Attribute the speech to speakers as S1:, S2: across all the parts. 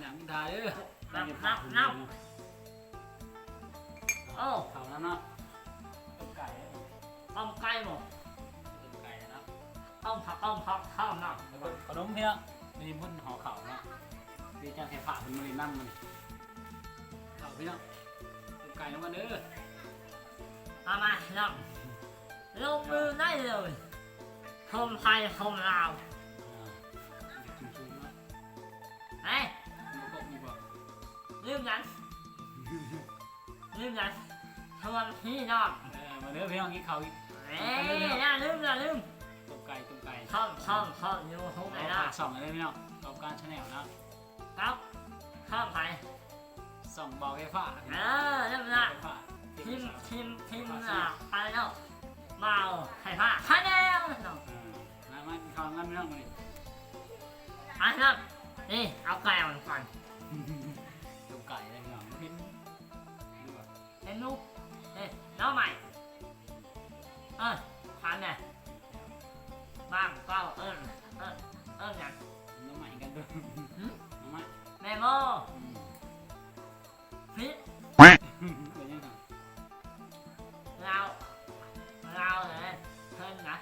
S1: หนังทาเด้อ
S2: นับโอ้
S1: เขาแล้วเนาะต้มไก่
S2: ต้มไก่หมด
S1: ต้มไก่นะ
S2: ต้มผักข้าวหนัก
S1: แล้วก็ขนมเพี้ยมีบุญห่อเข่าเนาะพี่จ้างแค่ผ่ามันมาเลยนั่งมันเข่าพี่เนาะต้มไก่ลงมาเด้อ
S2: เอามานับลงมือได้เลยทมไทยทมลาว
S1: ชุ่มๆเนาะ
S2: เอ้ย
S1: มันก็มีบ่
S2: ลืมยังชวนพี่น้อง
S1: มาเด้อพี่น้องกินข้าวอีก
S2: เอ้ยน่าลืม
S1: ต้มไก่
S2: ท่อมอยู่ทุกไหนนะ
S1: ส่องเลยพี่น้องกอบการชาแนลนะครับ
S2: ข้ามไป
S1: ส่องเบาไฟฟ้า
S2: นั่นนะ
S1: ไฟฟ้า
S2: ทีมไปแล้วเบาไข่ผ้าคะแนนน้อง
S1: มากินข้าวงั้นพี่น้องมาดิ
S2: อันนั้นนี่เอาไก่มันก่อน
S1: ต้มไก่เลยพี่น้องพิ้นดูว่า
S2: เมนูน้องใหม่ทานไงบ้างก็อย่าง
S1: น้องใหม่กันด้วยน้องใหม่
S2: เมโมพิษ
S1: เป็นยังไง
S2: เราเลยเพิ่นนะ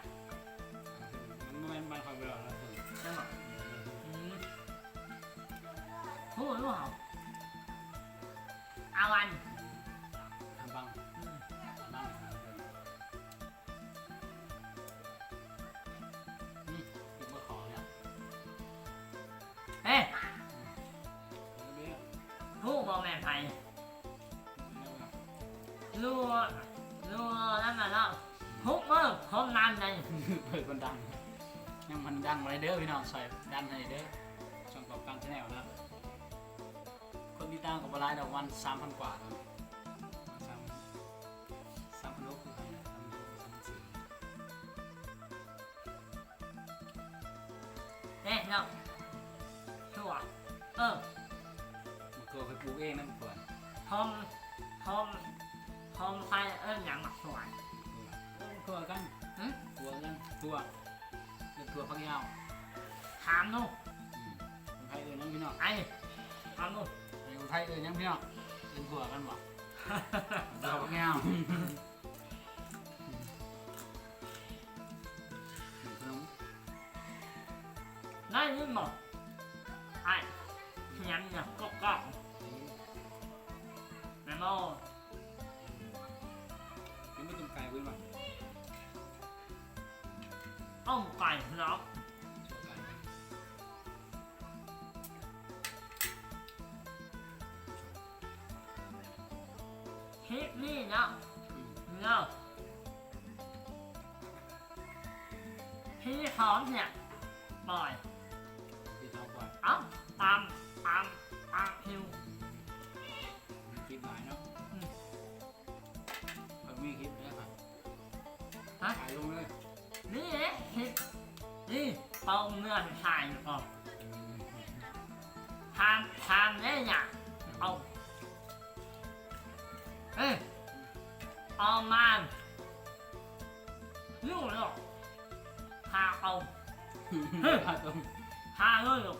S1: มันไม่มันคอยไปหรอกนะ
S2: ใช่ไหมพูดรู้เหรอเอาวัน
S1: ทำบังนั่งนี่ติดมาขอเนี่ย
S2: เฮ้ผู้บอกแม่ไทยรู้นั่นน่ะเนาะทุกเมื่อพร้อมนานเลย
S1: เปิดคนดังยังมันดังอะไรเด้อพี่น้องใส่ดันอะไรเด้อช่องกอบการชาแนลนะคนที่ตั้งกับบรายดอกวัน 3,000 กว่าแล้ว3,000 ลูกคือใครนะ3,400
S2: เนาะชัว
S1: มันตัวไปปลูกเองนั่นเปิด
S2: พร้อมไทยอย่างหมักสวย
S1: ตัวกันตัวกันตัวเป็นตัวพักยาว
S2: ถามนู่
S1: คนไทยเอ้ยยังพี่น้อง
S2: ถามนู่
S1: คนไทยเอ้ยยังพี่น้องเป็นตัวกันบ่ตัวพักยาวขนม
S2: ได้ยินบอกยังเนี่ยก็แม่โม
S1: ยังไม่ต้มไก่เว้ยบ่
S2: อ้อมไก่เนาะคลิปนี้เนาะพี่หอมเนี่ยบ่อย
S1: พี่ชอบบ่อย
S2: ตามคิว
S1: มีคลิปหลายเนาะมีคลิปด้วยค่ะถ่ายลงเลย
S2: นี่คลิปนี่เป่าเงื่อนถ่ายก่อนทานได้ยังเอามาลูกหรอกพาเอา
S1: ตรง
S2: พาเลยหรอก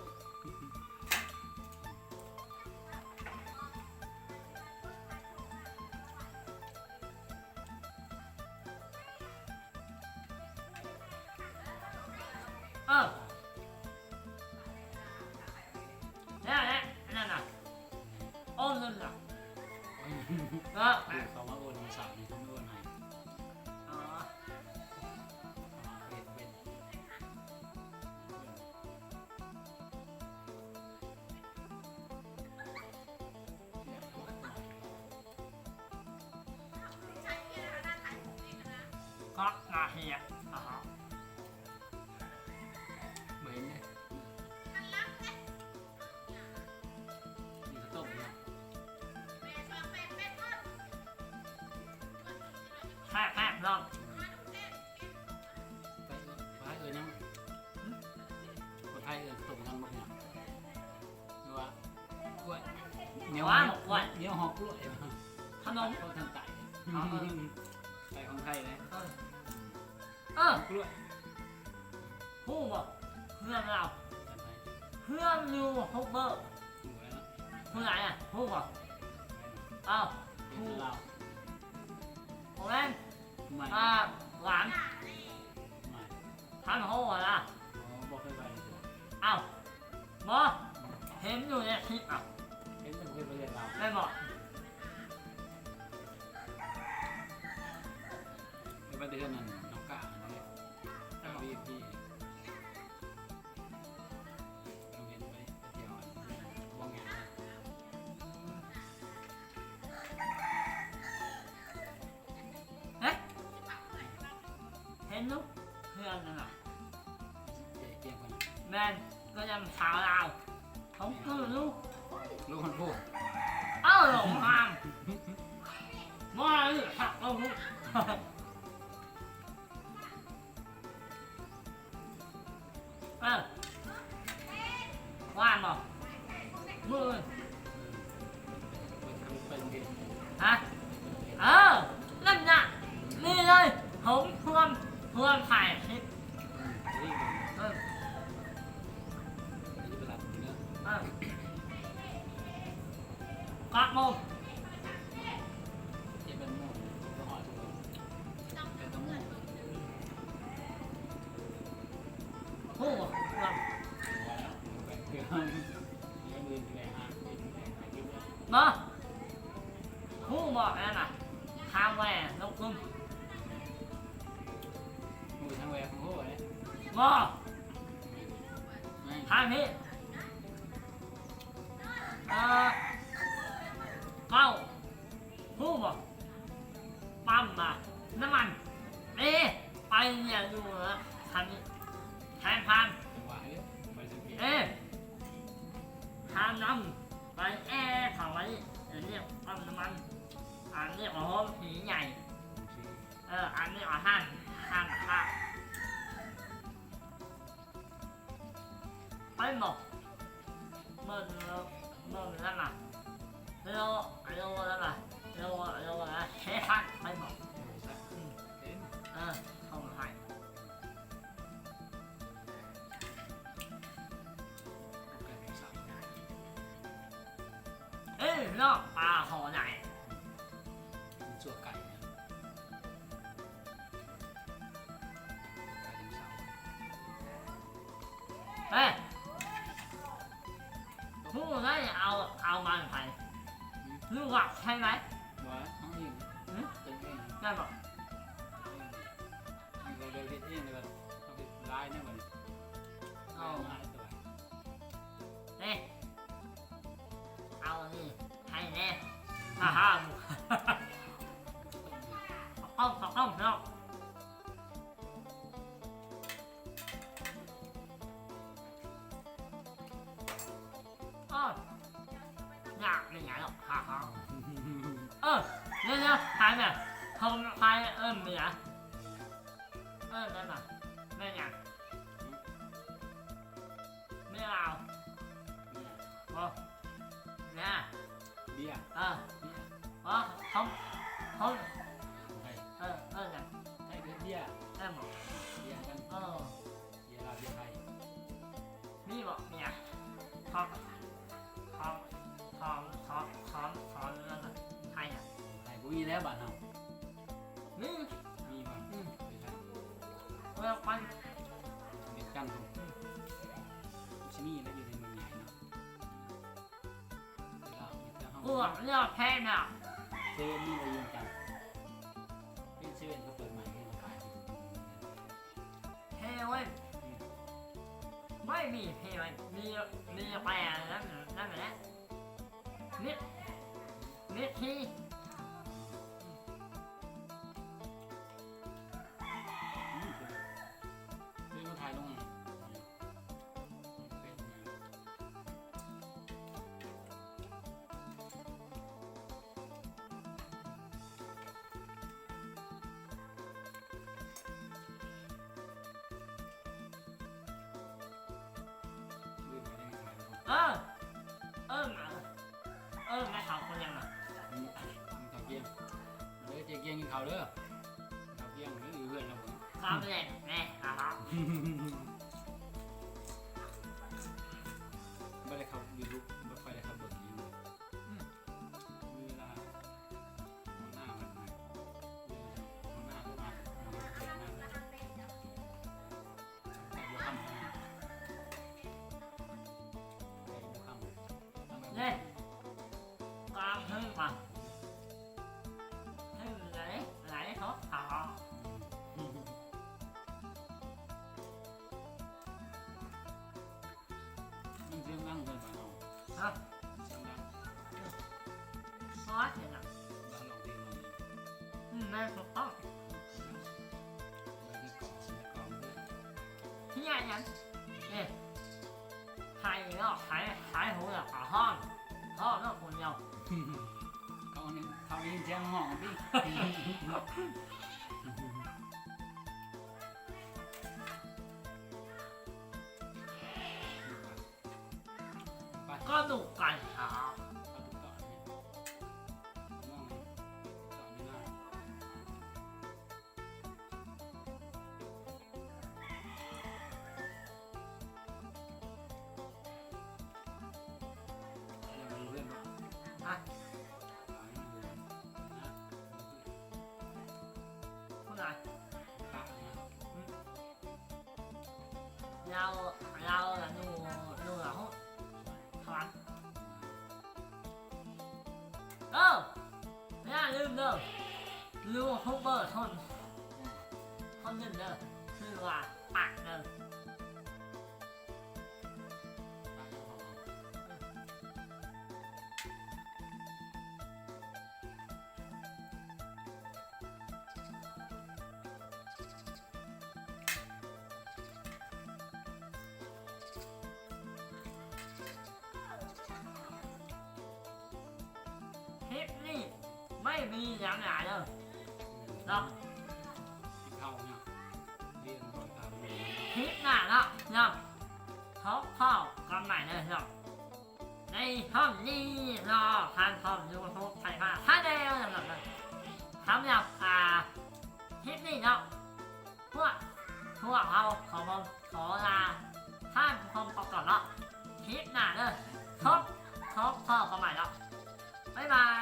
S2: นั่นน่ะโอ้นั่นน่ะ
S1: เขามาโอนสาวนี่เขาไม่โอนให้เป็น
S2: ก็นาเฮีย
S1: เหมือนเนี่ยมีข้าวต้มเนี่ย
S2: แคบลอง
S1: ไปเอ้ยยังคนไทยเอ้ยต้มกันบ้างเนี่ยหรือว่ากล้วยเหนียวหอกกล้วย
S2: ขนม
S1: เขาทางไก่ไก่ของไทยเลยกล้วย
S2: ผู้บอกเพื่อนเราเพื่อนอยู่ฮกเบอร์
S1: อยู่แล้ว
S2: ผู้ไหนอ่ะผู้บอกอ้าว
S1: เป็นเรา
S2: ผมเล่น
S1: ไม่
S2: หวาน
S1: ไม่
S2: ทานโหดอ่ะ
S1: บอกเคยไปเลย
S2: อ้าวบอเห็นอยู่ในคลิปอ่ะ
S1: เห็นแต่เคยไปเรียนเรา
S2: ไม่บอก
S1: ไปเดือนนั้นน้องกะนี่พี่พี่โรงเรียนไปเที่ยวว่างงาน
S2: เอ๊ะเห็นลูกเพื่อนนั่นน่ะ
S1: เกี่ยงคน
S2: แมนก็ยังสาวเราเขาคือลูก
S1: ลูกคนพูด
S2: เอ้าหลงทางมาเลยหักเราลูกว่างบอกมือ
S1: ไปโรงเรียน
S2: ฮะนั่นน่ะนี่เลยผมเพื่อนถ่ายคลิป
S1: นี่
S2: เออ
S1: นี่เป็นหลักเนื้อ
S2: กักโมง
S1: เจ็บเป็นโม่ก็หอยทุกคนเป็นต้องโม่
S2: ผู้บอก
S1: ไปเพื่อนเลี้ยงมือแรงฮะ
S2: มาผู้บอกนั่นน่ะทางแหวนลงกลุ่ม
S1: มือทั้งแหวกของโม่เลย
S2: มา
S1: ไม่
S2: ทางนี้เก้าผู้บอกปั๊มมาน้ำมันไปเนี่ยอยู่นะทางนี้แทนพัน
S1: จังหวะนี้ไปสังเกต
S2: ทางน้ำไปถังไว้อันนี้ปั๊มน้ำมันอันนี้ของผมผีใหญ่อันนี้ของห้างข้าวไปหมดเมื่อนั่นน่ะเรานั่นน่ะเราเฮ้ฮันไปหมดเข้ามาให้นอกปลาหอไหน
S1: จั่วไก่เนี่ยไก่ถึงเสา
S2: ผู้ได้เอามาใครลูกอ่ะใช่ไหม
S1: ว่าห้องเองเป็นเอง
S2: ได้บอก
S1: เราเดินเองเลยแบบเขาเป็นลายเนี่ยเหมือนเอามาตัว
S2: เอานี่ให้แน่ฮ่าต้องเนาะอยากไม่อยากหรอกฮ่าเดี๋ยวใครเนี่ยใครเมียนั่นน่ะไม่อยากไม่เอาเนี่ย
S1: เบี้ย
S2: không
S1: này
S2: เนี่ย
S1: thay đến bia
S2: ได้หมด
S1: bia kan bia là bia hay
S2: นี่บอกเนี่ยทอมนั่นน่ะใครอ่ะ
S1: hay cũng như thế bạn nào
S2: นี่
S1: mi mà để lại
S2: เวลาไป
S1: miền căng không simi nóอยู่ในเมืองใหญ่เนาะเวลามีแต่ห้อง
S2: กูบอกเลือกแพ้น่ะ
S1: เซเว่นนี่เราอยู่กันเป็นเซเว่นเขาเปิดใหม่ให้เราขาย
S2: เทเว้ยไม่มีเทเว้ยมีไปนั่นแหละนิดที
S1: เป็นคนไทยลง
S2: ไม่ถามคนยังอ่ะ
S1: เขาเกี้ยงเด้อเจ๊เกี้ยงกินข้าวเด้อข้าวเกี้ยงหรือเพื่อนเราผม
S2: ข้ามไปเลยแม่ครับ
S1: ไม่ได้เข้ายูทูบไม่ค่อยได้เข้าเบิร์ดยู เกินไปเอา
S2: ฮะ
S1: เสียงดัง
S2: ซอสเห็นอ่ะ
S1: บ้านเราเองเรา
S2: แม่ถูกต้อง
S1: ในกล่องด้วย
S2: ที่ใหญ่ยังเนี่ยไทยเนาะขายหัวกับขาห้องห้องเนาะคนเดียว
S1: เขานี้แจ้งห้องพี่ไป
S2: ก็ดูกันครับ
S1: เอาทุกต่อเนี่ยมองเลยต่อไม่ได้ยังไม่รู้เรื่องหรอก
S2: อ่ะ
S1: หาไม่รู้นะ
S2: ผู้ใด
S1: ปากนะ
S2: เราlàนูlà hút thoáng nha lương đâu lưu không bờ không nhìn đâuคือว่าปากเด้อ
S1: ปากหอม
S2: คลิปนี้ไม่มีอย่างไหนเลยเนาะ
S1: ที่เข้าเนี่ยเรียนรอยตามเลย
S2: คลิปหน้าเนาะเนาะเขาเข้ากันใหม่เลยเนาะในห้องนี้เนาะทางห้องยูทูบไทยมาถ้าเดียวสำหรับสำหรับคลิปนี้เนาะพวกเราขอผมขอลาท่านผู้ชมไปก่อนเนาะคลิปหน้าเด้อครบเข้ากันใหม่เนาะบ๊ายบาย